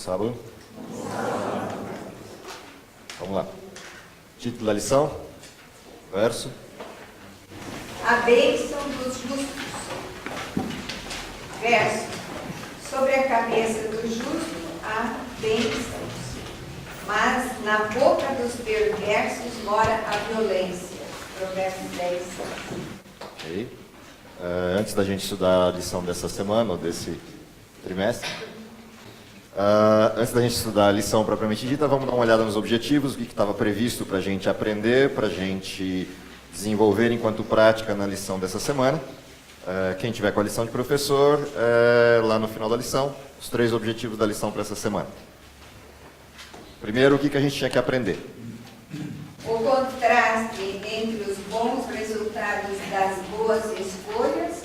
sábado. Vamos lá. Título da lição, verso. A bênção dos justos. Verso. Sobre a cabeça do justo há bênçãos, mas na boca dos perversos mora a violência. Provérbios 10. Ok. Antes da gente estudar a lição dessa semana, ou desse trimestre, antes da gente estudar a lição propriamente dita, vamos dar uma olhada nos objetivos, o que estava previsto para a gente aprender, para a gente desenvolver enquanto prática na lição dessa semana. Quem tiver com a lição de professor, lá no final da lição, os 3 objetivos da lição para essa semana. Primeiro, o que a gente tinha que aprender? O contraste entre os bons resultados das boas escolhas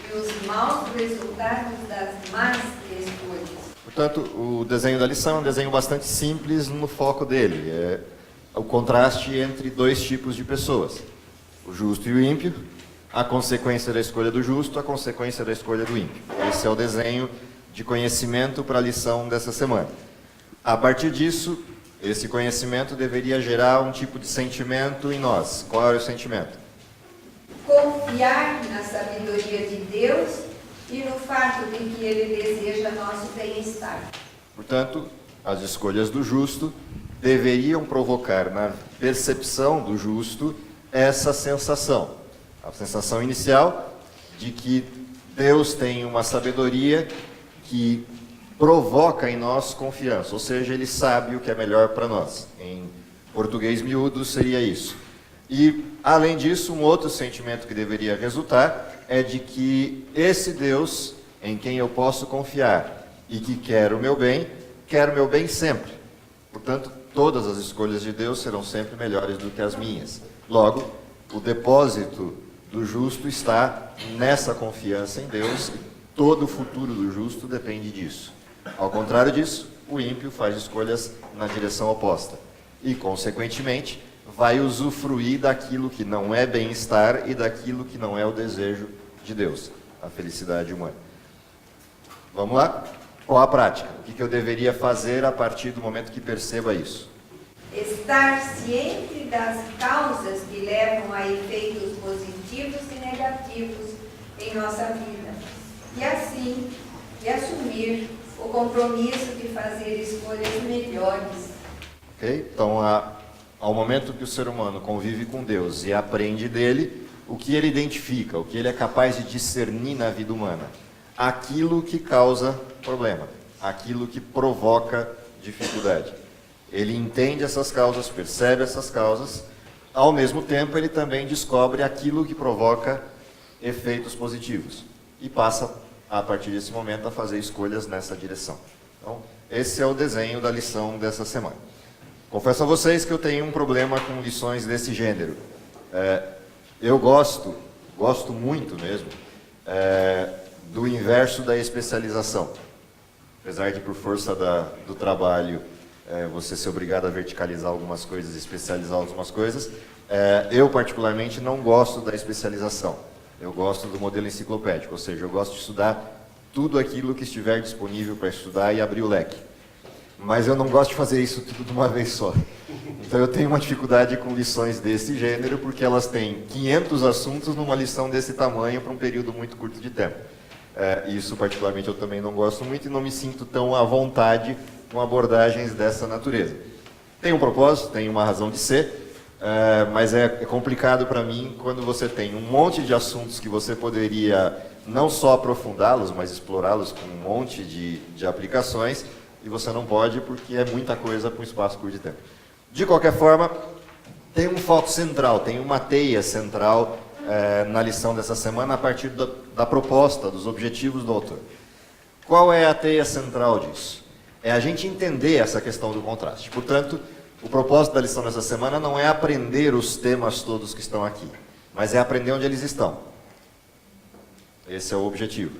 e os maus resultados das más escolhas. Portanto, o desenho da lição é um desenho bastante simples no foco dele. É o contraste entre 2 tipos de pessoas, o justo e o ímpio, a consequência da escolha do justo, a consequência da escolha do ímpio. Esse é o desenho de conhecimento para a lição dessa semana. A partir disso, esse conhecimento deveria gerar um tipo de sentimento em nós. Qual é o sentimento? Confiar na sabedoria de Deus e no fato de que Ele deseja nosso bem-estar. Portanto, as escolhas do justo deveriam provocar na percepção do justo essa sensação. A sensação inicial de que Deus tem uma sabedoria que provoca em nós confiança, ou seja, Ele sabe o que é melhor para nós. Em português miúdo seria isso. E, além disso, um outro sentimento que deveria resultar é de que esse Deus, em quem eu posso confiar e que quer o meu bem sempre. Portanto, todas as escolhas de Deus serão sempre melhores do que as minhas. Logo, o depósito do justo está nessa confiança em Deus, e todo o futuro do justo depende disso. Ao contrário disso, o ímpio faz escolhas na direção oposta e, consequentemente, vai usufruir daquilo que não é bem-estar e daquilo que não é o desejo de Deus, a felicidade humana. Vamos lá? Qual a prática? O que eu deveria fazer a partir do momento que perceba isso? Estar ciente das causas que levam a efeitos positivos e negativos em nossa vida. E assim, assumir o compromisso de fazer escolhas melhores. Ok? Então, ao momento que o ser humano convive com Deus e aprende dele, o que ele identifica, o que ele é capaz de discernir na vida humana? Aquilo que causa problema, aquilo que provoca dificuldade. Ele entende essas causas, percebe essas causas, ao mesmo tempo ele também descobre aquilo que provoca efeitos positivos e passa, a partir desse momento, a fazer escolhas nessa direção. Então, esse é o desenho da lição dessa semana. Confesso a vocês que eu tenho um problema com lições desse gênero. Eu gosto muito mesmo, do inverso da especialização. Apesar de, por força do trabalho, você ser obrigado a verticalizar algumas coisas, especializar algumas coisas, eu particularmente não gosto da especialização. Eu gosto do modelo enciclopédico, ou seja, eu gosto de estudar tudo aquilo que estiver disponível para estudar e abrir o leque. Mas eu não gosto de fazer isso tudo de uma vez só. Então eu tenho uma dificuldade com lições desse gênero, porque elas têm 500 assuntos numa lição desse tamanho para um período muito curto de tempo. Isso particularmente eu também não gosto muito e não me sinto tão à vontade com abordagens dessa natureza. Tem um propósito, tem uma razão de ser, mas é complicado para mim quando você tem um monte de assuntos que você poderia não só aprofundá-los, mas explorá-los com um monte de aplicações, e você não pode porque é muita coisa para um espaço curto de tempo. De qualquer forma, tem um foco central, tem uma teia central na lição dessa semana a partir da proposta, dos objetivos do autor. Qual é a teia central disso? É a gente entender essa questão do contraste. Portanto, o propósito da lição dessa semana não é aprender os temas todos que estão aqui, mas é aprender onde eles estão. Esse é o objetivo.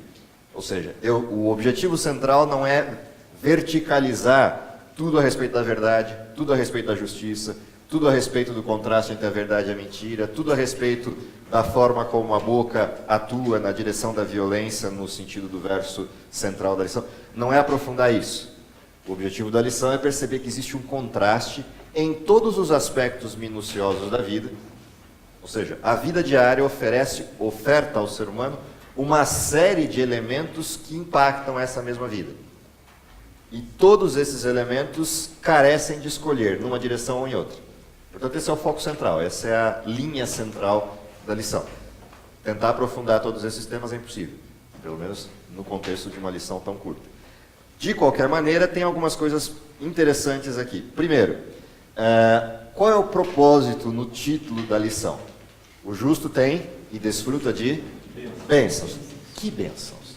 Ou seja, o objetivo central não é verticalizar tudo a respeito da verdade, tudo a respeito da justiça, tudo a respeito do contraste entre a verdade e a mentira, tudo a respeito da forma como a boca atua na direção da violência, no sentido do verso central da lição. Não é aprofundar isso. O objetivo da lição é perceber que existe um contraste em todos os aspectos minuciosos da vida. Ou seja, a vida diária oferta ao ser humano uma série de elementos que impactam essa mesma vida. E todos esses elementos carecem de escolher numa direção ou em outra. Portanto, esse é o foco central, essa é a linha central da lição. Tentar aprofundar todos esses temas é impossível, pelo menos no contexto de uma lição tão curta. De qualquer maneira, tem algumas coisas interessantes aqui. Primeiro, qual é o propósito no título da lição? O justo tem e desfruta de bênçãos. Que bênçãos?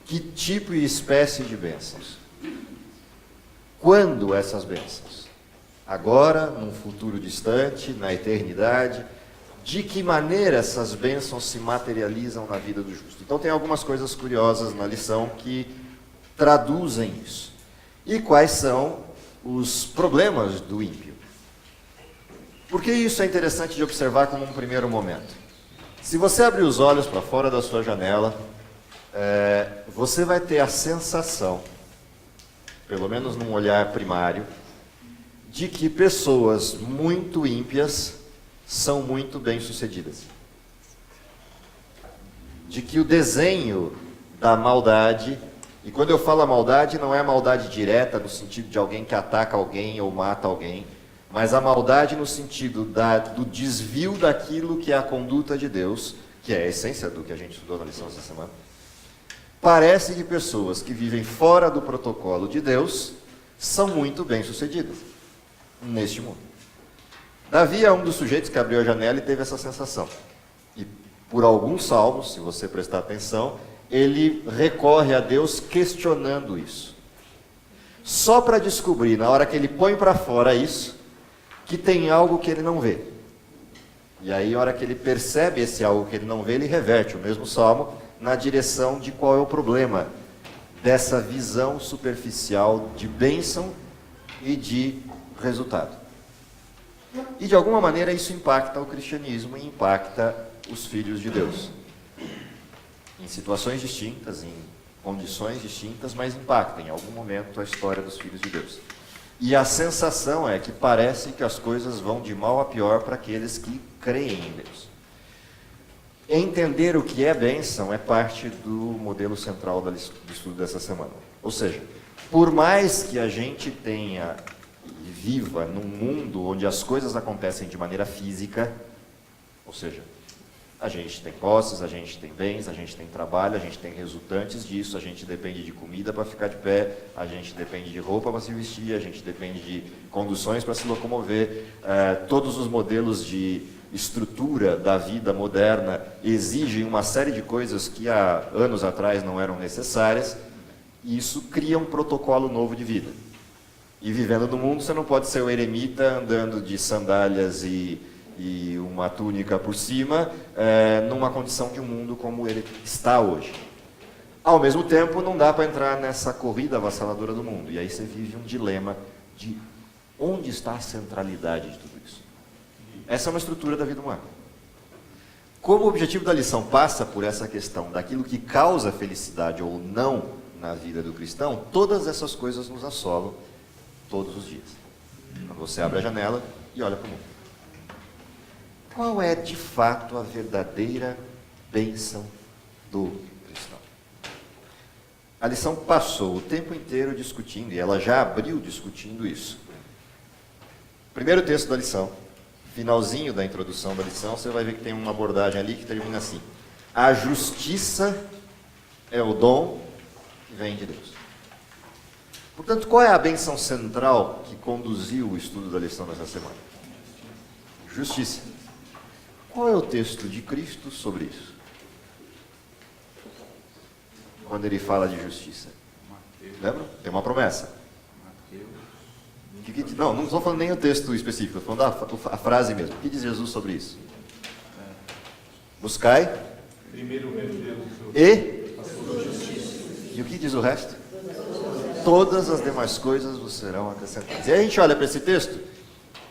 Que tipo e espécie de bênçãos? Quando essas bênçãos? Agora, num futuro distante, na eternidade? De que maneira essas bênçãos se materializam na vida do justo? Então tem algumas coisas curiosas na lição que traduzem isso. E quais são os problemas do ímpio? Por que isso é interessante de observar como um primeiro momento? Se você abrir os olhos para fora da sua janela, você vai ter a sensação, pelo menos num olhar primário, de que pessoas muito ímpias são muito bem-sucedidas. De que o desenho da maldade, e quando eu falo a maldade, não é a maldade direta no sentido de alguém que ataca alguém ou mata alguém, mas a maldade no sentido do desvio daquilo que é a conduta de Deus, que é a essência do que a gente estudou na lição essa semana. Parece que pessoas que vivem fora do protocolo de Deus são muito bem-sucedidas neste mundo. Davi é um dos sujeitos que abriu a janela e teve essa sensação. E por alguns salmos, se você prestar atenção, ele recorre a Deus questionando isso. Só para descobrir, na hora que ele põe para fora isso, que tem algo que ele não vê. E aí, na hora que ele percebe esse algo que ele não vê, ele reverte o mesmo salmo na direção de qual é o problema dessa visão superficial de bênção e de resultado. E de alguma maneira isso impacta o cristianismo e impacta os filhos de Deus. Em situações distintas, em condições distintas, mas impacta em algum momento a história dos filhos de Deus. E a sensação é que parece que as coisas vão de mal a pior para aqueles que creem em Deus. Entender o que é bênção é parte do modelo central do estudo dessa semana. Ou seja, por mais que a gente tenha e viva num mundo onde as coisas acontecem de maneira física, ou seja, a gente tem posses, a gente tem bens, a gente tem trabalho, a gente tem resultantes disso, a gente depende de comida para ficar de pé, a gente depende de roupa para se vestir, a gente depende de conduções para se locomover. Todos os modelos de estrutura da vida moderna exigem uma série de coisas que há anos atrás não eram necessárias, e isso cria um protocolo novo de vida. E vivendo no mundo, você não pode ser um eremita andando de sandálias e uma túnica por cima, numa condição de um mundo como ele está hoje. Ao mesmo tempo, não dá para entrar nessa corrida avassaladora do mundo. E aí você vive um dilema de onde está a centralidade de tudo isso. Essa é uma estrutura da vida humana. Como o objetivo da lição passa por essa questão daquilo que causa felicidade ou não na vida do cristão, todas essas coisas nos assolam todos os dias. Quando você abre a janela e olha para o mundo. Qual é, de fato, a verdadeira bênção do cristão? A lição passou o tempo inteiro discutindo, e ela já abriu discutindo isso. Primeiro texto da lição, finalzinho da introdução da lição, você vai ver que tem uma abordagem ali que termina assim: a justiça é o dom que vem de Deus. Portanto, qual é a bênção central que conduziu o estudo da lição dessa semana? Justiça. Qual é o texto de Cristo sobre isso? Quando ele fala de justiça. Lembra? Tem uma promessa. Não estou falando nem o texto específico, estou falando a frase mesmo. O que diz Jesus sobre isso? Buscai. Primeiro o reino de Deus. E o que diz o resto? Todas as demais coisas vos serão acrescentadas. E aí a gente olha para esse texto,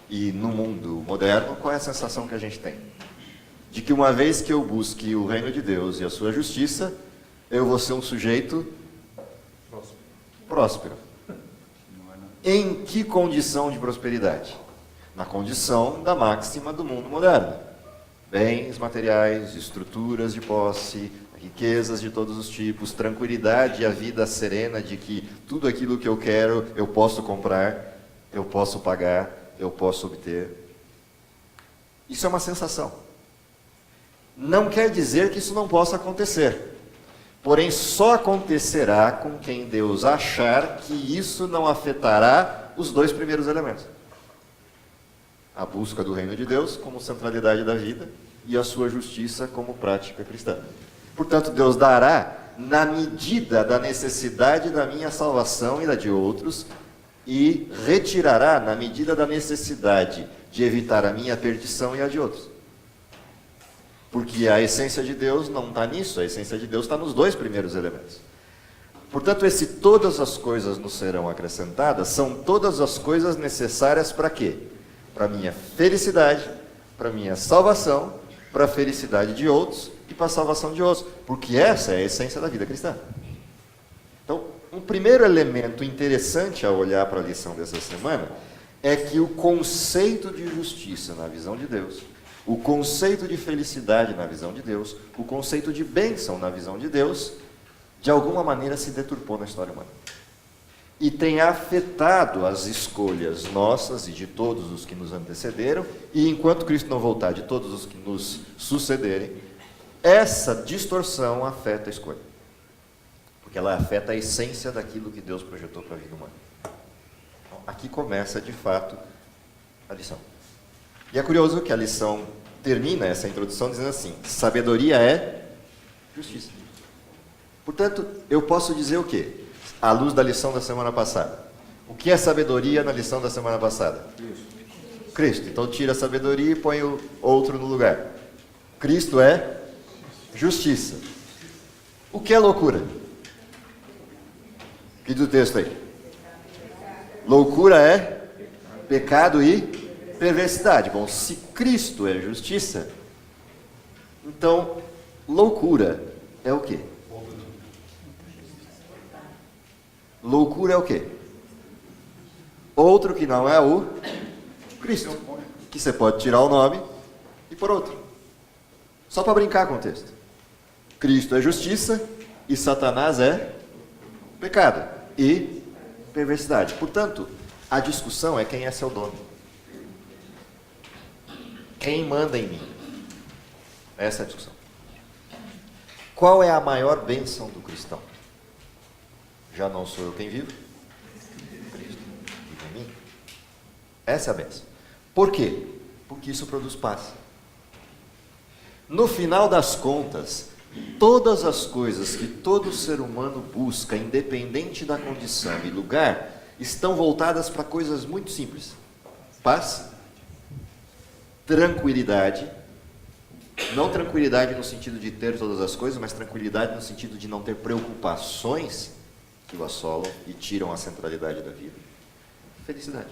e no mundo moderno, qual é a sensação que a gente tem? De que uma vez que eu busque o reino de Deus e a sua justiça, eu vou ser um sujeito próspero. Em que condição de prosperidade? Na condição da máxima do mundo moderno. Bens materiais, estruturas de posse, riquezas de todos os tipos, tranquilidade e a vida serena de que tudo aquilo que eu quero eu posso comprar, eu posso pagar, eu posso obter. Isso é uma sensação. Não quer dizer que isso não possa acontecer. Porém, só acontecerá com quem Deus achar que isso não afetará os dois primeiros elementos. A busca do reino de Deus como centralidade da vida e a sua justiça como prática cristã. Portanto, Deus dará na medida da necessidade da minha salvação e da de outros, e retirará na medida da necessidade de evitar a minha perdição e a de outros. Porque a essência de Deus não está nisso, a essência de Deus está nos dois primeiros elementos. Portanto, esse todas as coisas nos serão acrescentadas, são todas as coisas necessárias para quê? Para a minha felicidade, para a minha salvação, para a felicidade de outros e para a salvação de outros. Porque essa é a essência da vida cristã. Então, um primeiro elemento interessante ao olhar para a lição dessa semana é que o conceito de justiça na visão de Deus, o conceito de felicidade na visão de Deus, o conceito de bênção na visão de Deus, de alguma maneira se deturpou na história humana. E tem afetado as escolhas nossas e de todos os que nos antecederam, e enquanto Cristo não voltar, de todos os que nos sucederem, essa distorção afeta a escolha. Porque ela afeta a essência daquilo que Deus projetou para a vida humana. Então, aqui começa, de fato, a lição. E é curioso que a lição termina essa introdução dizendo assim: sabedoria é justiça. Portanto, eu posso dizer o quê? À luz da lição da semana passada. O que é sabedoria na lição da semana passada? Cristo. Então tira a sabedoria e põe o outro no lugar. Cristo é justiça. O que é loucura? Que do texto aí? Loucura é pecado e perversidade. Bom, se Cristo é justiça, então loucura é o quê? Loucura é o quê? Outro que não é o Cristo. Que você pode tirar o nome e pôr outro. Só para brincar com o texto. Cristo é justiça e Satanás é pecado e perversidade. Portanto, a discussão é quem é seu dono. Quem manda em mim? Essa é a discussão. Qual é a maior bênção do cristão? Já não sou eu quem vivo? Cristo vive em mim. Essa é a bênção. Por quê? Porque isso produz paz. No final das contas, todas as coisas que todo ser humano busca, independente da condição e lugar, estão voltadas para coisas muito simples. Paz, tranquilidade, não tranquilidade no sentido de ter todas as coisas, mas tranquilidade no sentido de não ter preocupações que o assolam e tiram a centralidade da vida. Felicidade.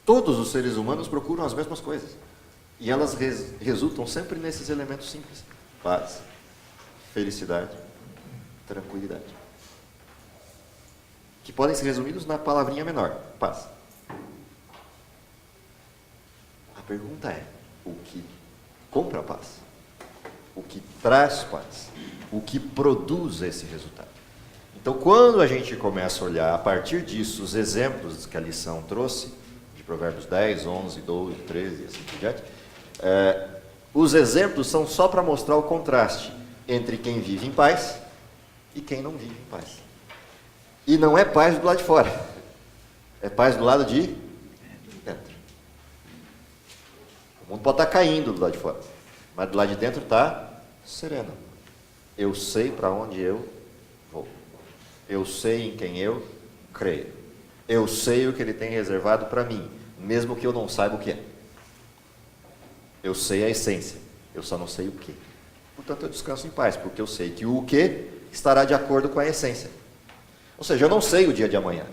Todos os seres humanos procuram as mesmas coisas. E elas resultam sempre nesses elementos simples. Paz, felicidade, tranquilidade. Que podem ser resumidos na palavrinha menor, paz. A pergunta é, o que compra a paz? O que traz paz? O que produz esse resultado? Então, quando a gente começa a olhar, a partir disso, os exemplos que a lição trouxe, de Provérbios 10, 11, 12, 13 e assim por diante, os exemplos são só para mostrar o contraste entre quem vive em paz e quem não vive em paz. E não é paz do lado de fora, é paz do lado de dentro. O mundo pode estar caindo do lado de fora, mas do lado de dentro está sereno. Eu sei para onde eu vou. Eu sei em quem eu creio. Eu sei o que Ele tem reservado para mim, mesmo que eu não saiba o que é. Eu sei a essência, eu só não sei o que. Portanto, eu descanso em paz, porque eu sei que o que estará de acordo com a essência. Ou seja, eu não sei o dia de amanhã.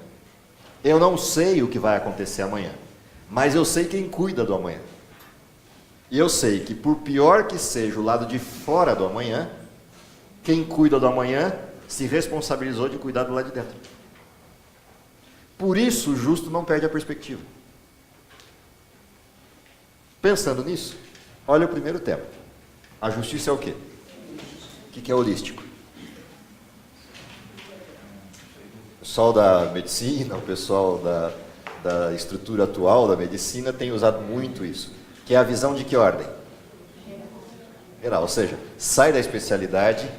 Eu não sei o que vai acontecer amanhã. Mas eu sei quem cuida do amanhã. E eu sei que, por pior que seja o lado de fora do amanhã, quem cuida do amanhã se responsabilizou de cuidar do lado de dentro. Por isso, o justo não perde a perspectiva. Pensando nisso, olha o primeiro tema. A justiça é o quê? O que é holístico? O pessoal da medicina, o pessoal da estrutura atual da medicina tem usado muito isso, que é a visão de que ordem? Geral, ou seja, sai da especialidade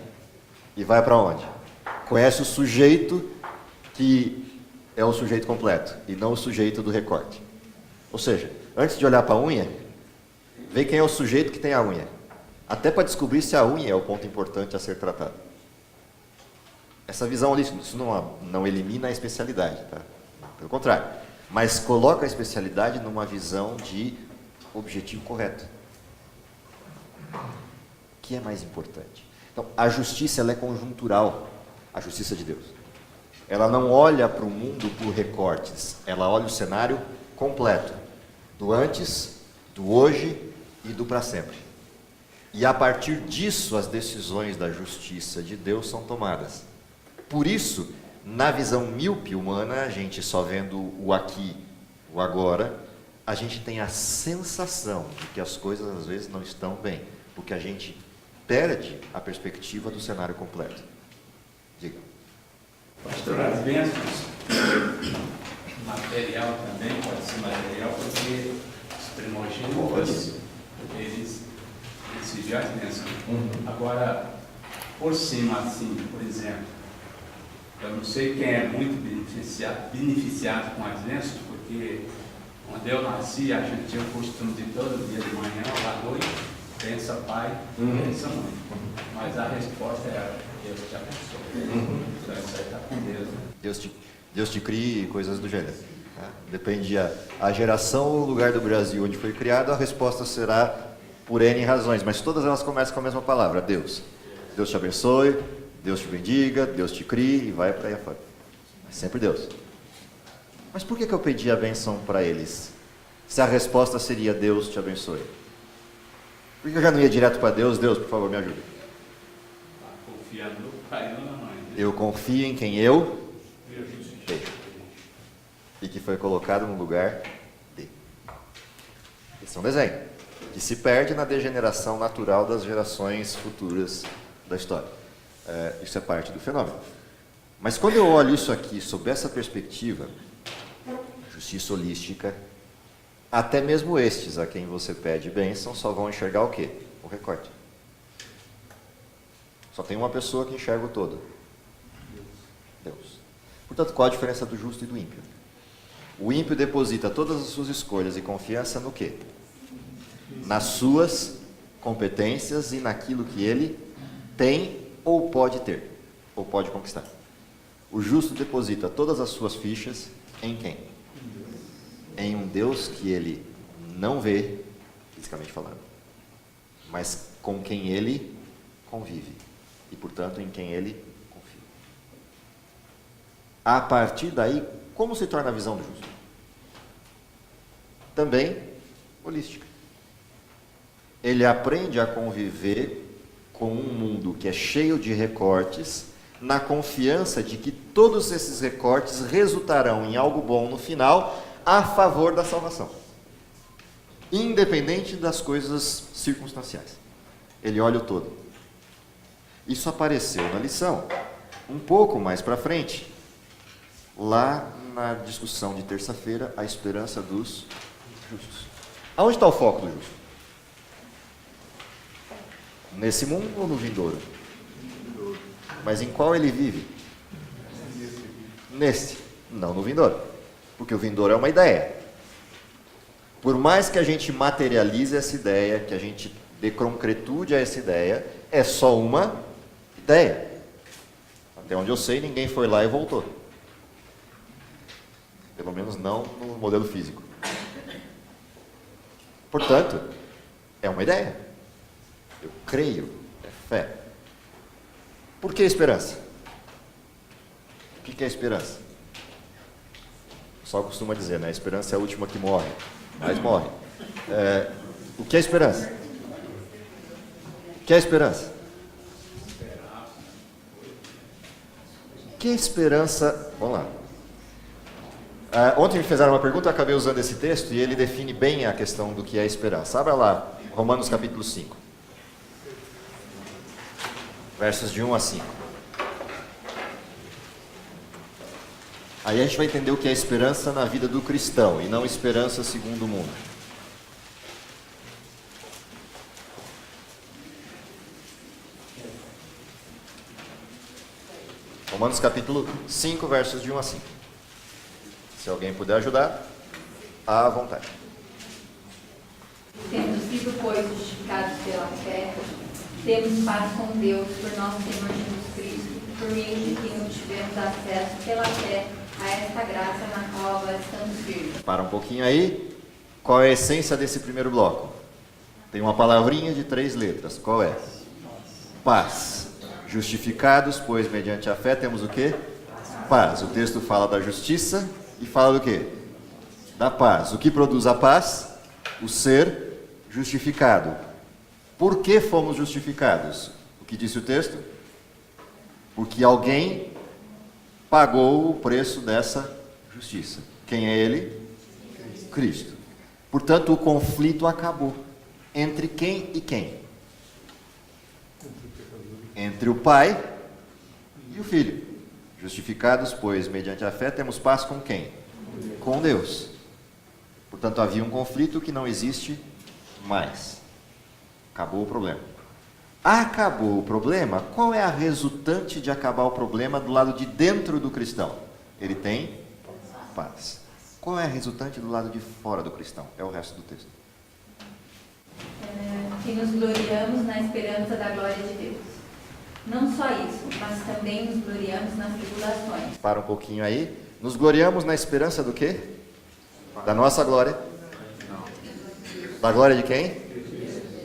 e vai para onde? Conhece o sujeito que é o sujeito completo e não o sujeito do recorte. Ou seja, antes de olhar para a unha, vê quem é o sujeito que tem a unha. Até para descobrir se a unha é o ponto importante a ser tratado. Essa visão ali, isso não elimina a especialidade, tá? Pelo contrário. Mas coloca a especialidade numa visão de objetivo correto. O que é mais importante? Então, a justiça ela é conjuntural, a justiça de Deus. Ela não olha para o mundo por recortes, ela olha o cenário completo, do antes, do hoje e do para sempre. E a partir disso, as decisões da justiça de Deus são tomadas. Por isso, na visão míope humana, a gente só vendo o aqui, o agora, a gente tem a sensação de que as coisas às vezes não estão bem, porque a gente perde a perspectiva do cenário completo. Diga. Pastor, as bênçãos, material também, pode ser material, porque os primogênitos, eles recebiam as bênçãos. Agora, por cima, assim, por exemplo, eu não sei quem é muito beneficiado com as bênçãos, porque quando eu nasci, a gente tinha o costume de todo dia de manhã, à noite, pensa pai, pensa mãe. Mas a resposta era, Deus te abençoe. Então isso aí está com Deus, né? Deus te crie e coisas do gênero. Tá? Depende a geração ou o lugar do Brasil onde foi criado, a resposta será por N razões, mas todas elas começam com a mesma palavra, Deus. Deus te abençoe, Deus te bendiga, Deus te crie e vai para aí afora. É sempre Deus. Mas por que eu pedi a benção para eles? Se a resposta seria Deus te abençoe. Por que eu já não ia direto para Deus? Deus, por favor, me ajude. Confiando no pai ou na mãe. Né? Eu confio em quem eu vejo. E que foi colocado no lugar dele. Esse é um desenho que se perde na degeneração natural das gerações futuras da história. Isso é parte do fenômeno. Mas quando eu olho isso aqui sob essa perspectiva, justiça holística, até mesmo estes a quem você pede bênção só vão enxergar o quê? O recorte. Só tem uma pessoa que enxerga o todo. Deus. Portanto, qual a diferença do justo e do ímpio? O ímpio deposita todas as suas escolhas e confiança no quê? Nas suas competências e naquilo que ele tem ou pode ter, ou pode conquistar. O justo deposita todas as suas fichas em quem? Em um Deus que ele não vê, fisicamente falando, mas com quem ele convive e, portanto, em quem ele confia. A partir daí, como se torna a visão do justo? Também holística. Ele aprende a conviver com um mundo que é cheio de recortes, na confiança de que todos esses recortes resultarão em algo bom no final, a favor da salvação. Independente das coisas circunstanciais. Ele olha o todo. Isso apareceu na lição, um pouco mais para frente, lá na discussão de terça-feira, a esperança dos justos. Aonde está o foco do justo? Nesse mundo ou no vindouro? Mas em qual ele vive? Neste, não no vindouro. Porque o vindouro é uma ideia. Por mais que a gente materialize essa ideia, que a gente dê concretude a essa ideia, é só uma ideia. Até onde eu sei, ninguém foi lá e voltou. Pelo menos não no modelo físico. Portanto, é uma ideia. Eu creio, é fé. Por que esperança? O que é esperança? O pessoal costuma dizer, né? A esperança é a última que morre, mas morre. O que é esperança? O que é esperança? O que é esperança? Vamos lá. Ontem me fizeram uma pergunta, eu acabei usando esse texto e ele define bem a questão do que é esperança. Abra lá, Romanos capítulo 5. Versos de 1 a 5. Aí a gente vai entender o que é esperança na vida do cristão e não esperança segundo o mundo. Romanos capítulo 5, versos de 1 a 5. Se alguém puder ajudar, à vontade. Tendo sido, pois, justificados pela fé, temos paz com Deus por nosso Senhor Jesus Cristo, por meio de quem obtivemos acesso pela fé a esta graça na qual agora estamos firmes. Para um pouquinho aí. Qual é a essência desse primeiro bloco? Tem uma palavrinha de 3 letras. Qual é? Paz. Justificados, pois mediante a fé temos o quê? Paz. O texto fala da justiça e fala do quê? Da paz. O que produz a paz? O ser justificado. Por que fomos justificados? O que disse o texto? Porque alguém pagou o preço dessa justiça. Quem é ele? Cristo. Portanto, o conflito acabou. Entre quem e quem? Entre o Pai e o Filho. Justificados, pois, mediante a fé, temos paz com quem? Com Deus. Portanto, havia um conflito que não existe mais. Acabou o problema. Acabou o problema? Qual é a resultante de acabar o problema do lado de dentro do cristão? Ele tem paz. Qual é a resultante do lado de fora do cristão? É o resto do texto. Que nos gloriamos na esperança da glória de Deus. Não só isso, mas também nos gloriamos nas tribulações. Para um pouquinho aí. Nos gloriamos na esperança do quê? Da nossa glória. Da glória de quem?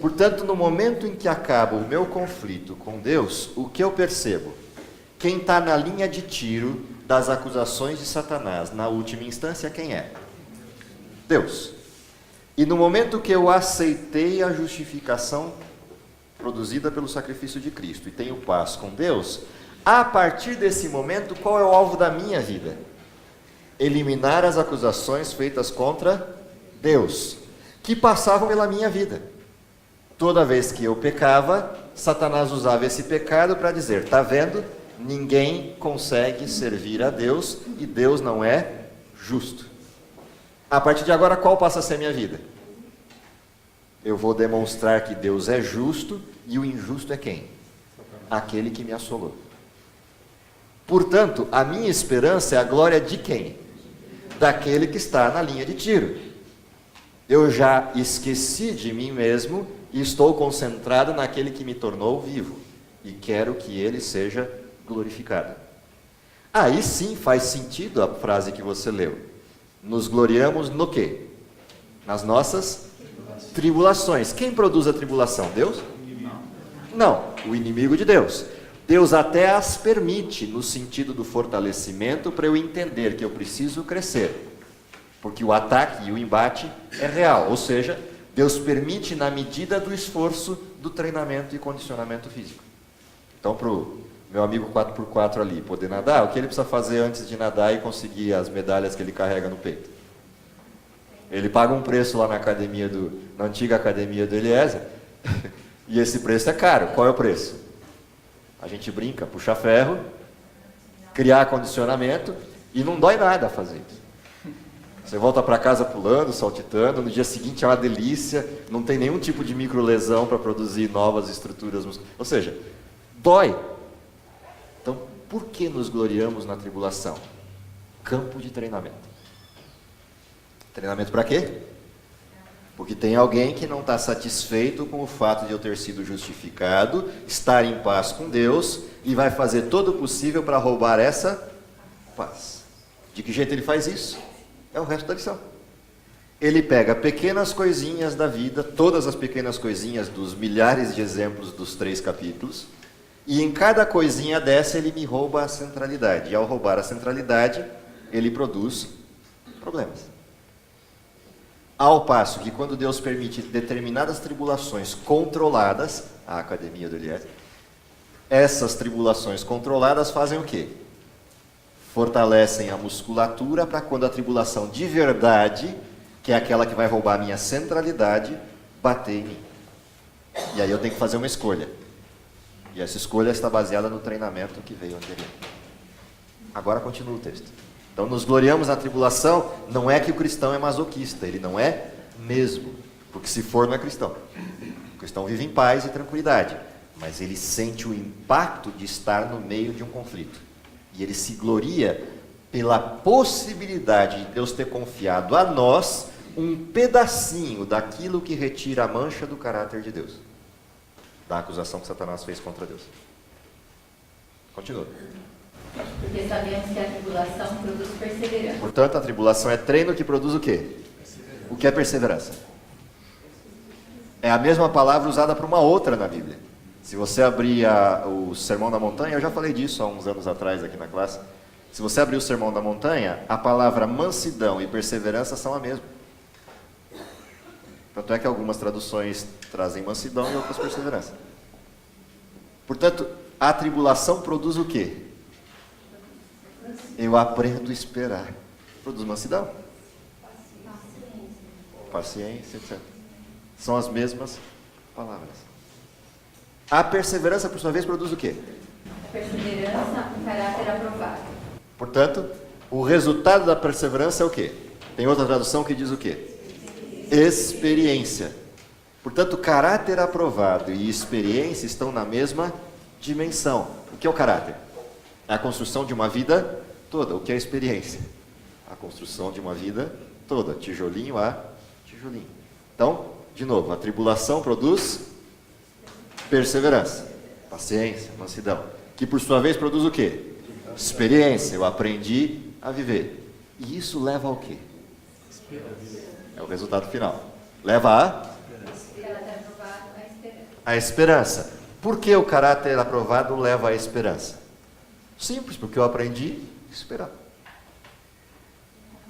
Portanto, no momento em que acaba o meu conflito com Deus, o que eu percebo? Quem está na linha de tiro das acusações de Satanás, na última instância, quem é? Deus. E no momento que eu aceitei a justificação produzida pelo sacrifício de Cristo e tenho paz com Deus, a partir desse momento, qual é o alvo da minha vida? Eliminar as acusações feitas contra Deus, que passavam pela minha vida. Toda vez que eu pecava, Satanás usava esse pecado para dizer, está vendo? Ninguém consegue servir a Deus e Deus não é justo. A partir de agora, qual passa a ser a minha vida? Eu vou demonstrar que Deus é justo e o injusto é quem? Aquele que me assolou. Portanto, a minha esperança é a glória de quem? Daquele que está na linha de tiro. Eu já esqueci de mim mesmo e estou concentrado naquele que me tornou vivo. E quero que ele seja glorificado. Aí sim faz sentido a frase que você leu. Nos gloriamos no quê? Nas nossas tribulações. Quem produz a tribulação? Deus? Não, o inimigo de Deus. Deus até as permite no sentido do fortalecimento para eu entender que eu preciso crescer. Porque o ataque e o embate é real. Ou seja, Deus permite na medida do esforço do treinamento e condicionamento físico. Então, para o meu amigo 4x4 ali poder nadar, o que ele precisa fazer antes de nadar e conseguir as medalhas que ele carrega no peito? Ele paga um preço lá na academia na antiga academia do Eliezer, e esse preço é caro. Qual é o preço? A gente brinca, puxar ferro, criar condicionamento, e não dói nada fazer isso. Você volta para casa pulando, saltitando, no dia seguinte é uma delícia, não tem nenhum tipo de microlesão para produzir novas estruturas musculares. Ou seja, dói. Então, por que nos gloriamos na tribulação? Campo de treinamento. Treinamento para quê? Porque tem alguém que não está satisfeito com o fato de eu ter sido justificado, estar em paz com Deus, e vai fazer todo o possível para roubar essa paz. De que jeito ele faz isso? É o resto da lição. Ele pega pequenas coisinhas da vida, todas as pequenas coisinhas dos milhares de exemplos dos 3 capítulos, e em cada coisinha dessa ele me rouba a centralidade. E ao roubar a centralidade, ele produz problemas. Ao passo que quando Deus permite determinadas tribulações controladas, a academia do Eliezer, essas tribulações controladas fazem o quê? fortalecem a musculatura para quando a tribulação de verdade, que é aquela que vai roubar a minha centralidade, bater em mim. E aí eu tenho que fazer uma escolha. E essa escolha está baseada no treinamento que veio anterior. Agora continua o texto. Então nos gloriamos na tribulação, não é que o cristão é masoquista, ele não é mesmo. Porque se for, não é cristão. O cristão vive em paz e tranquilidade, mas ele sente o impacto de estar no meio de um conflito. E ele se gloria pela possibilidade de Deus ter confiado a nós um pedacinho daquilo que retira a mancha do caráter de Deus, da acusação que Satanás fez contra Deus. Continua. Porque sabemos que a tribulação produz perseverança. Portanto, a tribulação é treino que produz o quê? O que é perseverança? É a mesma palavra usada para uma outra na Bíblia. Se você abrir o Sermão da Montanha, eu já falei disso há uns anos atrás aqui na classe. Se você abrir o Sermão da Montanha, a palavra mansidão e perseverança são a mesma. Tanto é que algumas traduções trazem mansidão e outras perseverança. Portanto, a tribulação produz o quê? Eu aprendo a esperar. Produz mansidão, paciência, etc. São as mesmas palavras. A perseverança, por sua vez, produz o quê? A perseverança, um caráter aprovado. Portanto, o resultado da perseverança é o quê? Tem outra tradução que diz o quê? Experiência. Portanto, caráter aprovado e experiência estão na mesma dimensão. O que é o caráter? É a construção de uma vida toda. O que é a experiência? A construção de uma vida toda, tijolinho a tijolinho. Então, de novo, a tribulação produz perseverança, paciência, mansidão, que por sua vez produz o quê? Experiência. Eu aprendi a viver. E isso leva ao quê? É o resultado final. Leva a esperança. Por que o caráter aprovado leva à esperança? Simples, porque eu aprendi a esperar.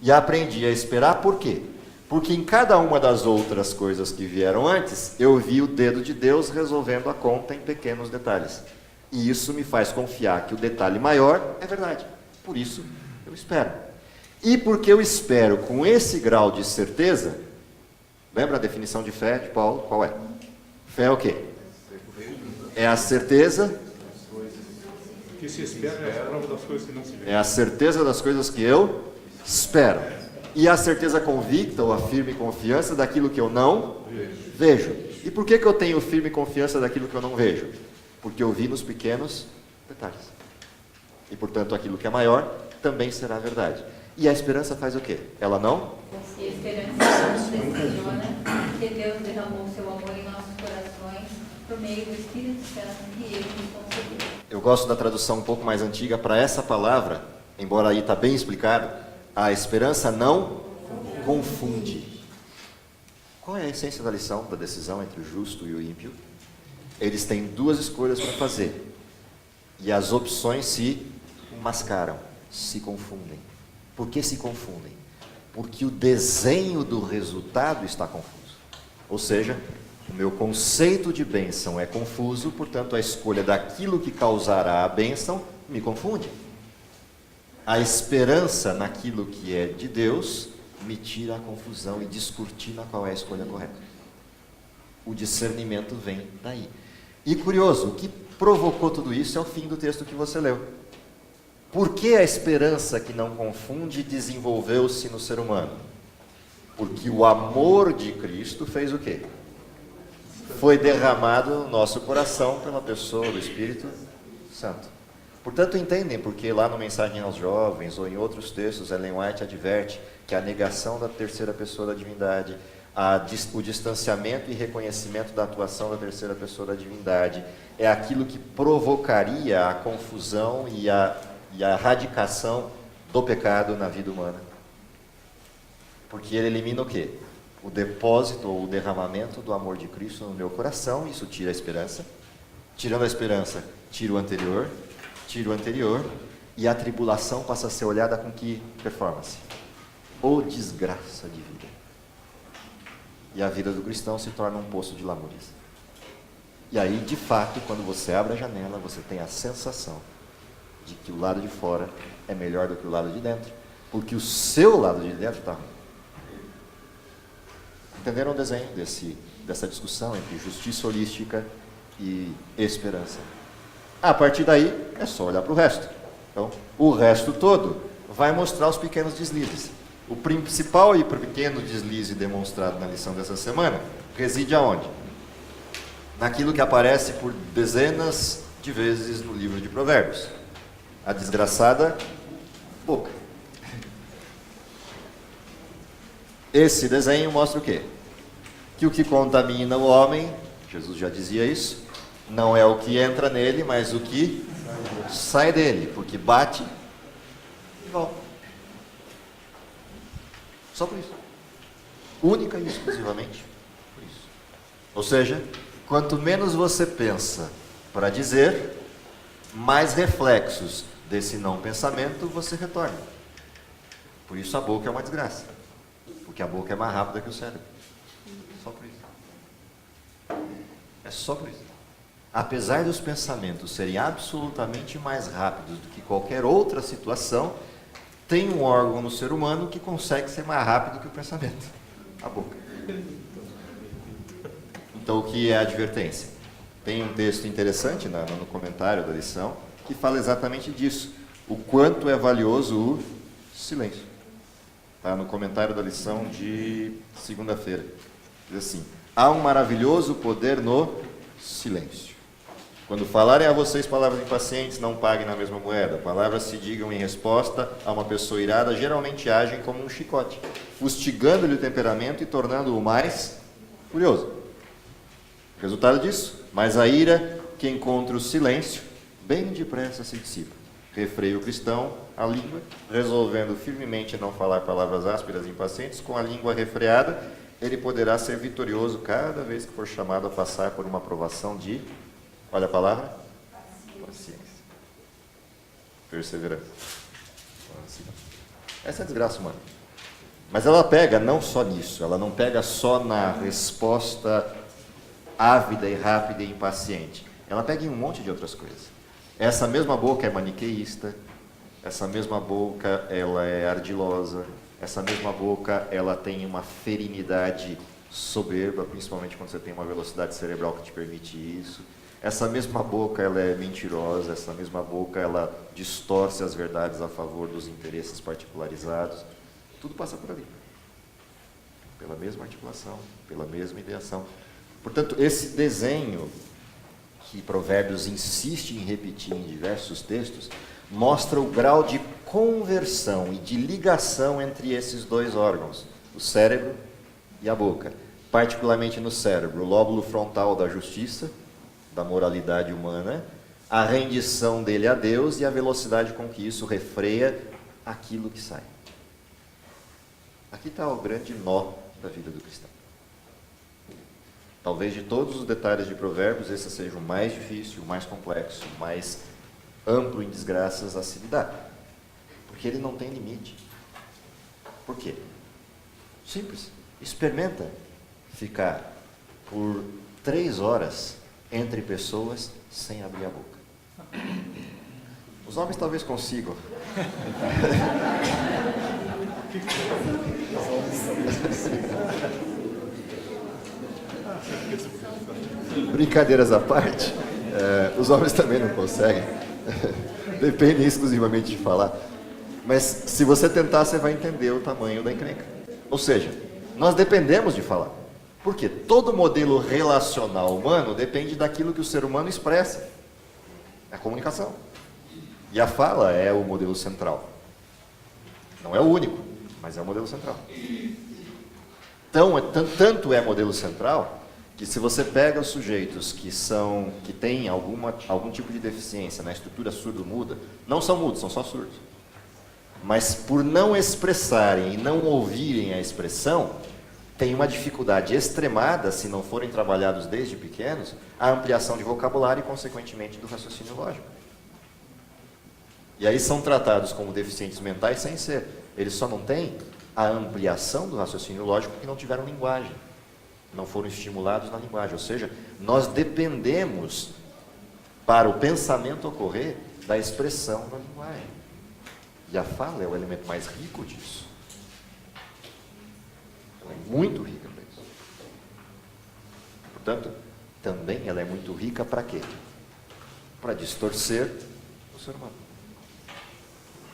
E aprendi a esperar por quê? Porque em cada uma das outras coisas que vieram antes, eu vi o dedo de Deus resolvendo a conta em pequenos detalhes. E isso me faz confiar que o detalhe maior é verdade. Por isso, eu espero. E porque eu espero com esse grau de certeza, lembra a definição de fé de Paulo? Qual é? Fé é o quê? É a certeza. Que se espera é a prova das coisas que não se vê. É a certeza das coisas que eu espero. E a certeza convicta, ou a firme confiança daquilo que eu não vejo. E por que eu tenho firme confiança daquilo que eu não vejo? Porque eu vi nos pequenos detalhes. E, portanto, aquilo que é maior também será verdade. E a esperança faz o quê? Ela não? E a esperança nos decepciona, porque Deus derramou o seu amor em nossos corações por meio do Espírito Santo que Ele nos concedeu. Eu gosto da tradução um pouco mais antiga para essa palavra, embora aí está bem explicado. A esperança não confunde. Qual é a essência da lição, da decisão entre o justo e o ímpio? Eles têm duas escolhas para fazer. E as opções se mascaram, se confundem. Por que se confundem? Porque o desenho do resultado está confuso. Ou seja, o meu conceito de bênção é confuso, portanto a escolha daquilo que causará a bênção me confunde. A esperança naquilo que é de Deus me tira a confusão e descortina qual é a escolha correta. O discernimento vem daí. E curioso, o que provocou tudo isso é o fim do texto que você leu. Por que a esperança que não confunde desenvolveu-se no ser humano? Porque o amor de Cristo fez o quê? Foi derramado no nosso coração pela pessoa do Espírito Santo. Portanto, entendem porque lá no Mensagem aos Jovens, ou em outros textos, Ellen White adverte que a negação da terceira pessoa da divindade, o distanciamento e reconhecimento da atuação da terceira pessoa da divindade, é aquilo que provocaria a confusão e a radicação do pecado na vida humana. Porque ele elimina o quê? O depósito ou o derramamento do amor de Cristo no meu coração, isso tira a esperança. Tirando a esperança, tira o anterior, e a tribulação passa a ser olhada com que performance? Ou desgraça de vida. E a vida do cristão se torna um poço de lamúrias. E aí, de fato, quando você abre a janela, você tem a sensação de que o lado de fora é melhor do que o lado de dentro, porque o seu lado de dentro está ruim. Entenderam o desenho dessa discussão entre justiça holística e esperança? A partir daí, é só olhar para o resto. Então, o resto todo vai mostrar os pequenos deslizes. O principal e pequeno deslize demonstrado na lição dessa semana reside aonde? Naquilo que aparece por dezenas de vezes no livro de Provérbios. A desgraçada boca. Esse desenho mostra o quê? Que o que contamina o homem, Jesus já dizia isso, não é o que entra nele, mas o que sai dele, porque bate e volta. Só por isso. Única e exclusivamente por isso. Ou seja, quanto menos você pensa para dizer, mais reflexos desse não pensamento você retorna. Por isso a boca é uma desgraça. Porque a boca é mais rápida que o cérebro. Só por isso. É só por isso. Apesar dos pensamentos serem absolutamente mais rápidos do que qualquer outra situação, tem um órgão no ser humano que consegue ser mais rápido que o pensamento. A boca. Então, o que é a advertência? Tem um texto interessante no comentário da lição que fala exatamente disso. O quanto é valioso o silêncio. Está no comentário da lição de segunda-feira. Diz assim: há um maravilhoso poder no silêncio. Quando falarem a vocês palavras impacientes, não paguem na mesma moeda. Palavras se digam em resposta a uma pessoa irada, geralmente agem como um chicote, fustigando-lhe o temperamento e tornando-o mais furioso. Resultado disso? Mas a ira que encontra o silêncio, bem depressa se dissipa. Refreia o cristão a língua, resolvendo firmemente não falar palavras ásperas e impacientes, com a língua refreada, ele poderá ser vitorioso cada vez que for chamado a passar por uma provação de, olha a palavra? Paciência. Perseverança. Essa é a desgraça humana. Mas ela pega não só nisso, ela não pega só na resposta ávida e rápida e impaciente. Ela pega em um monte de outras coisas. Essa mesma boca é maniqueísta, essa mesma boca ela é ardilosa, essa mesma boca ela tem uma ferinidade soberba, principalmente quando você tem uma velocidade cerebral que te permite isso. Essa mesma boca ela é mentirosa, essa mesma boca ela distorce as verdades a favor dos interesses particularizados. Tudo passa por ali. Pela mesma articulação, pela mesma ideação. Portanto, esse desenho que Provérbios insiste em repetir em diversos textos, mostra o grau de conversão e de ligação entre esses dois órgãos, o cérebro e a boca. Particularmente no cérebro, o lóbulo frontal da justiça, da moralidade humana, a rendição dele a Deus e a velocidade com que isso refreia aquilo que sai. Aqui está o grande nó da vida do cristão. Talvez de todos os detalhes de Provérbios, esse seja o mais difícil, o mais complexo, o mais amplo em desgraças a se lidar. Porque ele não tem limite. Por quê? Simples. Experimenta ficar por 3 horas entre pessoas sem abrir a boca. Os homens talvez consigam. Brincadeiras à parte, os homens também não conseguem. Depende exclusivamente de falar. Mas se você tentar, você vai entender o tamanho da encrenca. Ou seja, nós dependemos de falar. Por quê? Todo modelo relacional humano depende daquilo que o ser humano expressa. É a comunicação. E a fala é o modelo central. Não é o único, mas é o modelo central. Então, tanto é modelo central, que se você pega os sujeitos que têm algum tipo de deficiência na estrutura surdo-muda, não são mudos, são só surdos. Mas por não expressarem e não ouvirem a expressão, tem uma dificuldade extremada, se não forem trabalhados desde pequenos, a ampliação de vocabulário e, consequentemente, do raciocínio lógico. E aí são tratados como deficientes mentais sem ser. Eles só não têm a ampliação do raciocínio lógico porque não tiveram linguagem. Não foram estimulados na linguagem. Ou seja, nós dependemos, para o pensamento ocorrer, da expressão da linguagem. E a fala é o elemento mais rico disso. Ela é muito rica para isso. Portanto, também ela é muito rica para quê? Para distorcer o ser humano.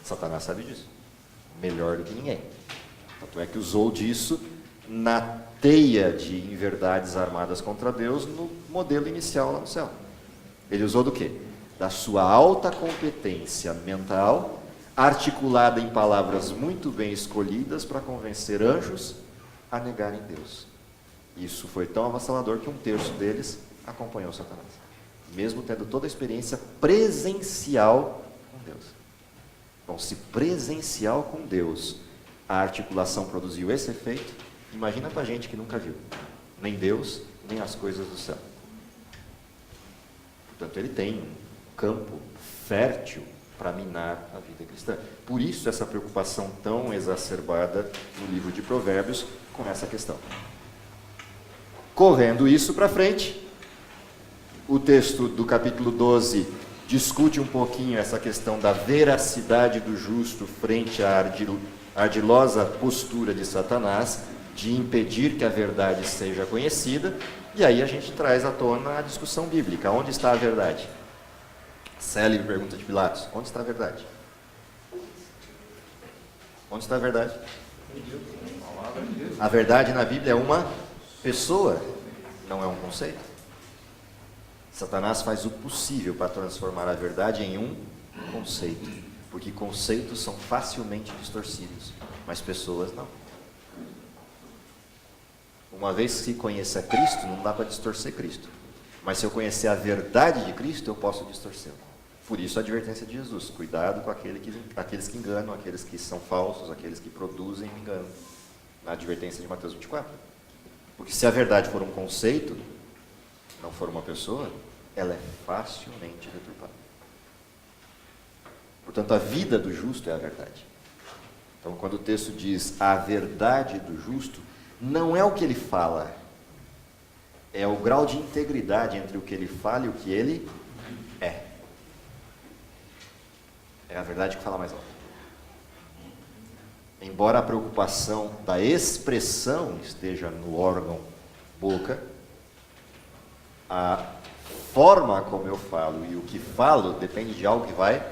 Satanás sabe disso. Melhor do que ninguém. Tanto é que usou disso na teia de inverdades armadas contra Deus no modelo inicial lá no céu. Ele usou do quê? Da sua alta competência mental, articulada em palavras muito bem escolhidas para convencer anjos a negarem Deus. Isso foi tão avassalador que 1/3 deles acompanhou Satanás, mesmo tendo toda a experiência presencial com Deus. Bom, se presencial com Deus a articulação produziu esse efeito, imagina para a gente que nunca viu nem Deus, nem as coisas do céu. Portanto, ele tem um campo fértil para minar a vida cristã. Por isso essa preocupação tão exacerbada no livro de Provérbios com essa questão. Correndo isso para frente, o texto do capítulo 12 discute um pouquinho essa questão da veracidade do justo frente à ardilosa postura de Satanás, de impedir que a verdade seja conhecida, e aí a gente traz à tona a discussão bíblica. Onde está a verdade? Célebre pergunta de Pilatos: onde está a verdade? Onde está a verdade? A verdade na Bíblia é uma pessoa, não é um conceito. Satanás faz o possível para transformar a verdade em um conceito, porque conceitos são facilmente distorcidos, mas pessoas não. Uma vez que conheça Cristo, não dá para distorcer Cristo, mas se eu conhecer a verdade de Cristo, eu posso distorcê-lo. Por isso a advertência de Jesus: cuidado com aqueles que enganam, aqueles que são falsos, aqueles que produzem engano. Na advertência de Mateus 24. Porque se a verdade for um conceito, não for uma pessoa, ela é facilmente deturpada. Portanto, a vida do justo é a verdade. Então, quando o texto diz a verdade do justo, não é o que ele fala, é o grau de integridade entre o que ele fala e o que ele é. É a verdade que fala mais alto. Embora a preocupação da expressão esteja no órgão boca, a forma como eu falo e o que falo depende de algo que vai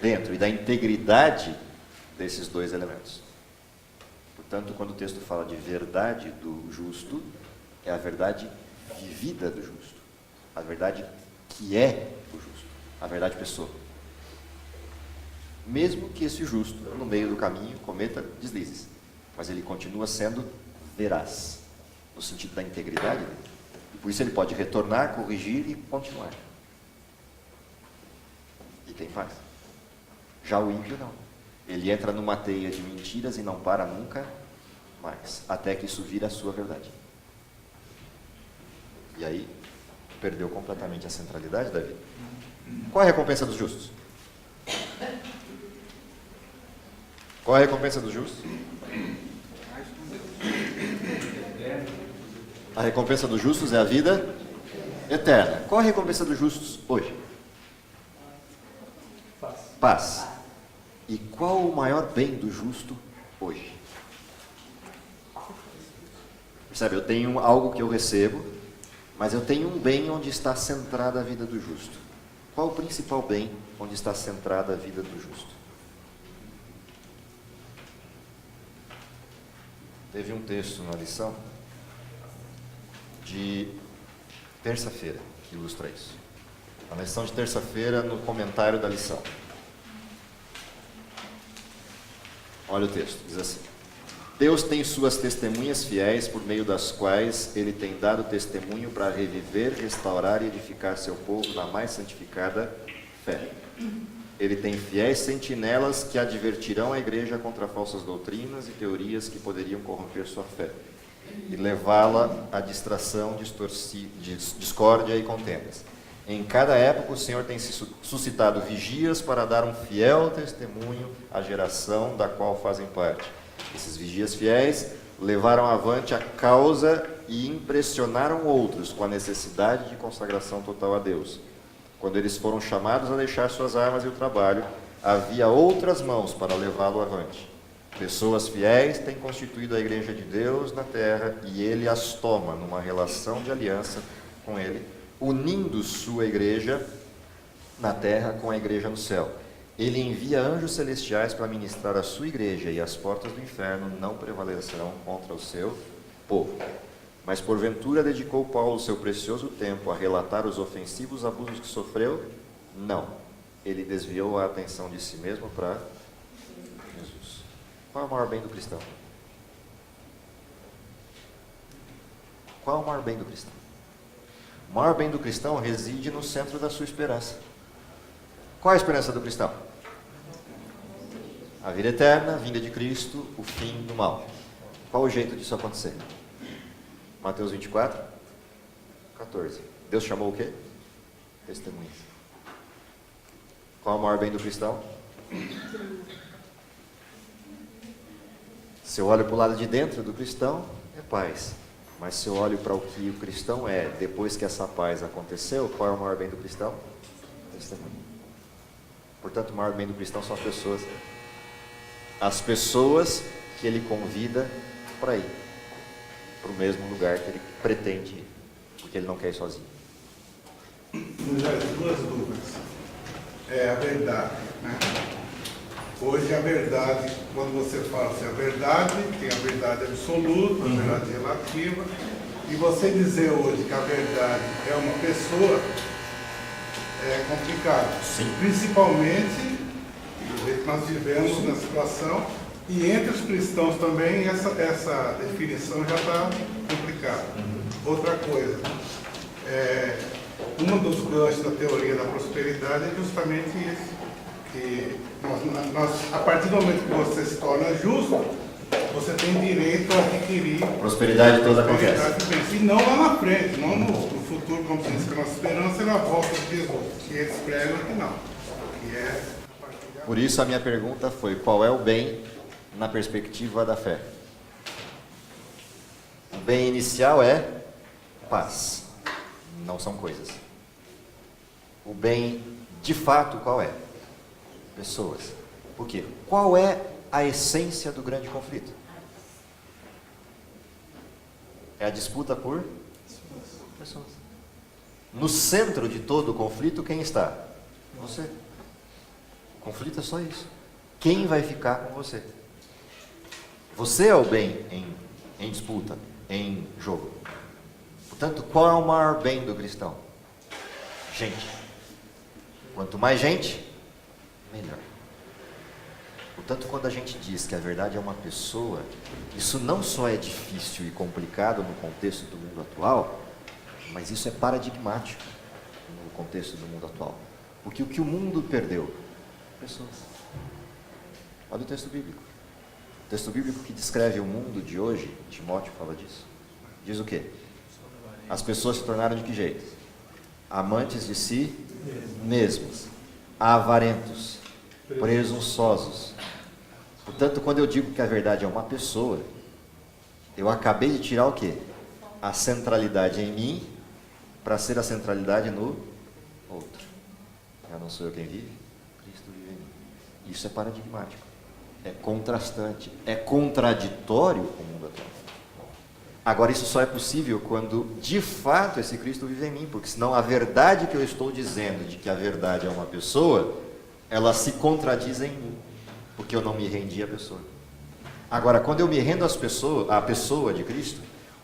dentro e da integridade desses dois elementos. Portanto, quando o texto fala de verdade do justo, é a verdade vivida do justo, a verdade que é o justo, a verdade pessoa. Mesmo que esse justo, no meio do caminho, cometa deslizes, mas ele continua sendo veraz, no sentido da integridade dele. E por isso ele pode retornar, corrigir e continuar. E tem paz. Já o ímpio não. Ele entra numa teia de mentiras e não para nunca mais, até que isso vira a sua verdade. E aí, perdeu completamente a centralidade da vida. Qual é a recompensa dos justos? Qual é a recompensa dos justos? A recompensa dos justos é a vida eterna. Qual é a recompensa dos justos hoje? Paz. E qual o maior bem do justo hoje? Percebe, eu tenho algo que eu recebo, mas eu tenho um bem onde está centrada a vida do justo. Qual o principal bem onde está centrada a vida do justo? Teve um texto na lição de terça-feira que ilustra isso. A lição de terça-feira, no comentário da lição. Olha o texto, diz assim: Deus tem suas testemunhas fiéis, por meio das quais Ele tem dado testemunho para reviver, restaurar e edificar seu povo na mais santificada fé. Ele tem fiéis sentinelas que advertirão a igreja contra falsas doutrinas e teorias que poderiam corromper sua fé e levá-la à distração, discórdia e contendas. Em cada época o Senhor tem suscitado vigias para dar um fiel testemunho à geração da qual fazem parte. Esses vigias fiéis levaram avante a causa e impressionaram outros com a necessidade de consagração total a Deus. Quando eles foram chamados a deixar suas armas e o trabalho, havia outras mãos para levá-lo avante. Pessoas fiéis têm constituído a igreja de Deus na terra e ele as toma numa relação de aliança com ele, unindo sua igreja na terra com a igreja no céu. Ele envia anjos celestiais para ministrar a sua igreja e as portas do inferno não prevalecerão contra o seu povo. Mas porventura dedicou Paulo seu precioso tempo a relatar os ofensivos abusos que sofreu? Não. Ele desviou a atenção de si mesmo para Jesus. Qual é o maior bem do cristão? Qual é o maior bem do cristão? O maior bem do cristão reside no centro da sua esperança. Qual é a esperança do cristão? A vida eterna, a vinda de Cristo, o fim do mal. Qual o jeito disso acontecer? Mateus 24, 14. Deus chamou o quê? Testemunhas. Qual é o maior bem do cristão? Se eu olho para o lado de dentro do cristão, é paz. Mas se eu olho para o que o cristão é, depois que essa paz aconteceu, qual é o maior bem do cristão? Testemunho. Portanto, o maior bem do cristão são as pessoas. As pessoas que ele convida para ir para o mesmo lugar que ele pretende ir, porque ele não quer ir sozinho. Duas dúvidas. É a verdade, né? Hoje a verdade, quando você fala assim, a verdade, tem a verdade absoluta, a verdade relativa, e você dizer hoje que a verdade é uma pessoa, é complicado. Sim. Principalmente, do jeito que nós vivemos na situação, e entre os cristãos também essa definição já está complicada. Outra coisa, um dos ganchos da teoria da prosperidade é justamente isso, que nós, a partir do momento que você se torna justo, você tem direito a adquirir Prosperidade toda acontece. e não lá na frente, não no futuro, como se diz, que a nossa esperança é na volta de Jesus, que eles pregam que não. Que é a partir de Por isso a minha pergunta foi, qual é o bem na perspectiva da fé? O bem inicial é paz, não são coisas. O bem de fato qual é? Pessoas. Por quê? Qual é a essência do grande conflito? É a disputa por pessoas. No centro de todo o conflito, quem está? Você. O conflito é só isso. Quem vai ficar com você? Você é o bem em disputa, em jogo. Portanto, qual é o maior bem do cristão? Gente. Quanto mais gente, melhor. Portanto, quando a gente diz que a verdade é uma pessoa, isso não só é difícil e complicado no contexto do mundo atual, mas isso é paradigmático no contexto do mundo atual. Porque o que o mundo perdeu? Pessoas. Olha o texto bíblico. O texto bíblico que descreve o mundo de hoje, Timóteo fala disso. Diz o quê? As pessoas se tornaram de que jeito? Amantes de si mesmos, avarentos, presunçosos. Portanto, quando eu digo que a verdade é uma pessoa, eu acabei de tirar o quê? A centralidade em mim para ser a centralidade no outro. Já não sou eu quem vive, Cristo vive em mim. Isso é paradigmático, é contrastante, é contraditório com o mundo atual. Agora, isso só é possível quando, de fato, esse Cristo vive em mim, porque senão a verdade que eu estou dizendo de que a verdade é uma pessoa, ela se contradiz em mim, porque eu não me rendi à pessoa. Agora, quando eu me rendo à pessoa de Cristo,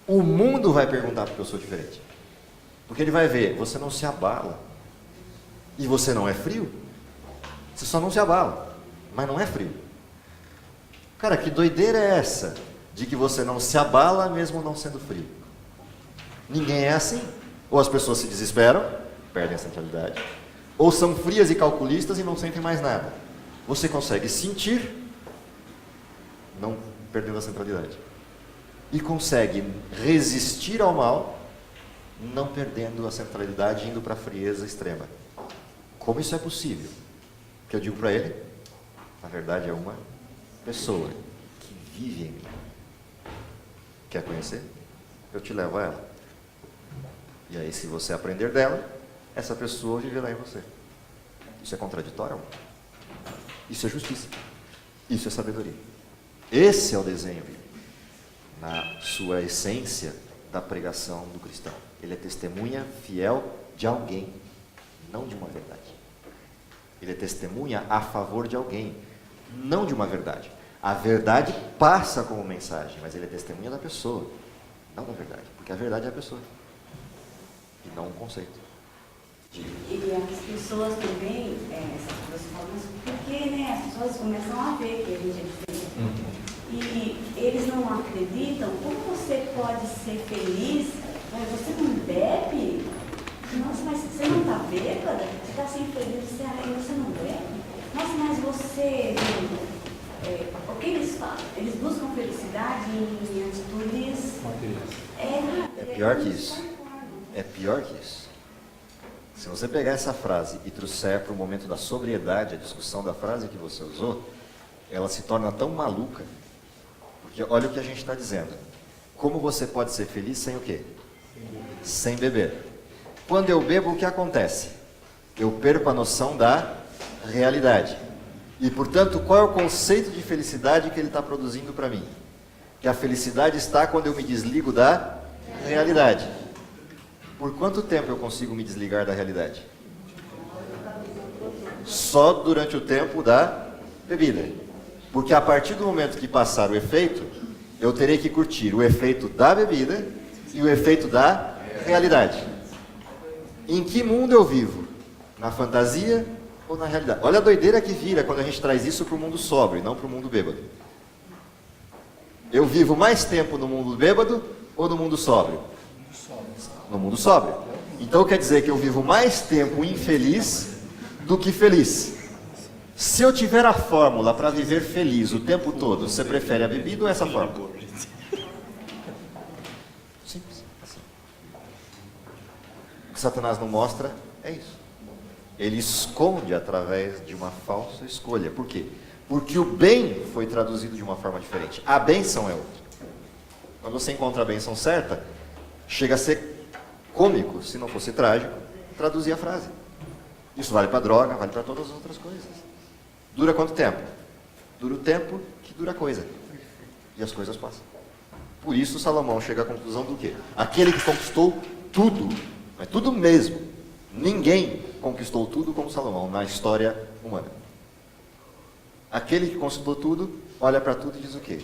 o mundo vai perguntar porque eu sou diferente. Porque ele vai ver, você não se abala, e você não é frio. Você só não se abala, mas não é frio. Cara, que doideira é essa? De que você não se abala mesmo não sendo frio. Ninguém é assim. Ou as pessoas se desesperam, perdem a centralidade, ou são frias e calculistas e não sentem mais nada. Você consegue sentir, não perdendo a centralidade, e consegue resistir ao mal, não perdendo a centralidade, indo para a frieza extrema. Como isso é possível? O que eu digo para ele? Na verdade é uma pessoa que vive em mim. Quer conhecer? Eu te levo a ela. E aí, se você aprender dela, essa pessoa viverá em você. Isso é contraditório? Isso é justiça. Isso é sabedoria. Esse é o desenho bíblico, na sua essência da pregação do cristão. Ele é testemunha fiel de alguém, não de uma verdade. Ele é testemunha a favor de alguém, não de uma verdade. A verdade passa como mensagem, mas ele é testemunha da pessoa, não da verdade, porque a verdade é a pessoa, e não um conceito. E as pessoas também, essas pessoas falam, mas por que, né? As pessoas começam a ver que a gente é diferente. E eles não acreditam. Como você pode ser feliz? Mas você não bebe? Nossa, mas você não está bêbada? Você está sem feliz, você não bebe? Nossa, mas você... o que eles fazem? Eles buscam felicidade em atitudes... É pior que isso. É pior que isso. Se você pegar essa frase e trouxer para o momento da sobriedade, a discussão da frase que você usou, ela se torna tão maluca. Porque olha o que a gente está dizendo. Como você pode ser feliz sem o quê? Sem beber. Quando eu bebo, o que acontece? Eu perco a noção da realidade. E, portanto, qual é o conceito de felicidade que ele está produzindo para mim? Que a felicidade está quando eu me desligo da realidade. Por quanto tempo eu consigo me desligar da realidade? Só durante o tempo da bebida. Porque a partir do momento que passar o efeito, eu terei que curtir o efeito da bebida e o efeito da realidade. Em que mundo eu vivo? Na fantasia ou na realidade? Olha a doideira que vira quando a gente traz isso para o mundo sóbrio, não para o mundo bêbado. Eu vivo mais tempo no mundo bêbado ou no mundo sóbrio? No mundo sóbrio. Então quer dizer que eu vivo mais tempo infeliz do que feliz. Se eu tiver a fórmula para viver feliz o tempo todo, você prefere a bebida ou essa fórmula? Simples. Assim. O que Satanás não mostra é isso. Ele esconde através de uma falsa escolha. Por quê? Porque o bem foi traduzido de uma forma diferente. A bênção é outra. Quando você encontra a bênção certa, chega a ser cômico, se não fosse trágico, traduzir a frase. Isso vale para droga, vale para todas as outras coisas. Dura quanto tempo? Dura o tempo que dura a coisa. E as coisas passam. Por isso Salomão chega à conclusão do quê? Aquele que conquistou tudo, mas tudo mesmo. Ninguém conquistou tudo como Salomão na história humana. Aquele que conquistou tudo, olha para tudo e diz o quê?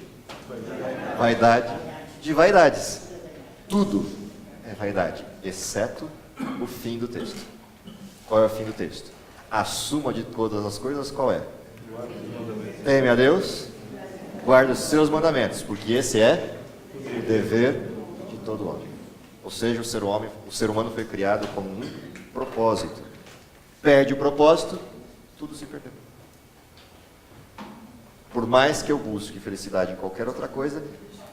Vaidade de vaidades. Tudo é vaidade, exceto o fim do texto. Qual é o fim do texto? A suma de todas as coisas, qual é? Teme a Deus, guarda os seus mandamentos, porque esse é o dever de todo homem. Ou seja, o ser humano foi criado com um propósito. Perde o propósito, tudo se perdeu. Por mais que eu busque felicidade em qualquer outra coisa,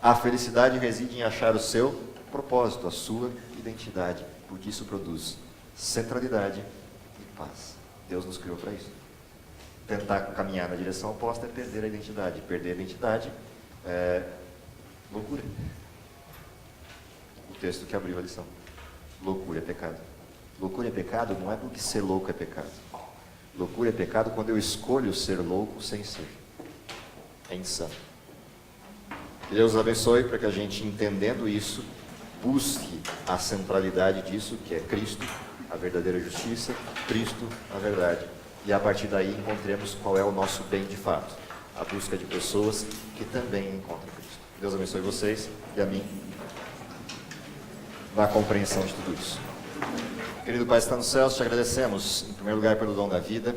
a felicidade reside em achar o seu propósito, a sua identidade, porque isso produz centralidade e paz. Deus nos criou para isso. Tentar caminhar na direção oposta é perder a identidade. Perder a identidade é loucura. O texto que abriu a lição. Loucura é pecado. Loucura é pecado não é porque ser louco é pecado. Loucura é pecado quando eu escolho ser louco sem ser. É insano. Que Deus abençoe para que a gente, entendendo isso, busque a centralidade disso, que é Cristo, a verdadeira justiça, Cristo, a verdade. E a partir daí encontremos qual é o nosso bem de fato. A busca de pessoas que também encontram Cristo. Deus abençoe vocês e a mim na compreensão de tudo isso. Querido Pai que está nos céus, te agradecemos, em primeiro lugar, pelo dom da vida.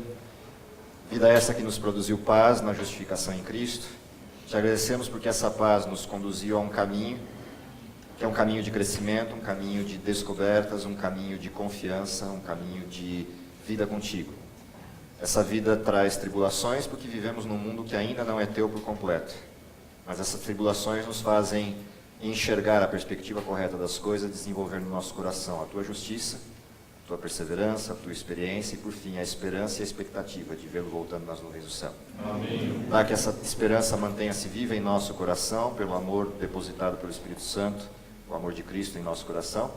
Vida essa que nos produziu paz na justificação em Cristo. Te agradecemos porque essa paz nos conduziu a um caminho, que é um caminho de crescimento, um caminho de descobertas, um caminho de confiança, um caminho de vida contigo. Essa vida traz tribulações porque vivemos num mundo que ainda não é teu por completo. Mas essas tribulações nos fazem enxergar a perspectiva correta das coisas, desenvolver no nosso coração a tua justiça, a tua perseverança, a tua experiência e, por fim, a esperança e a expectativa de vê-lo voltando nas nuvens do céu. Amém. Dá que essa esperança mantenha-se viva em nosso coração, pelo amor depositado pelo Espírito Santo, o amor de Cristo em nosso coração,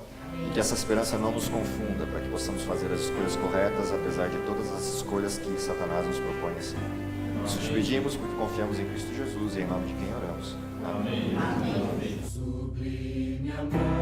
e que essa esperança não nos confunda, para que possamos fazer as escolhas corretas, apesar de todas as escolhas que Satanás nos propõe assim. Isso te pedimos porque confiamos em Cristo Jesus e em nome de quem oramos. Amém. Sublime amor.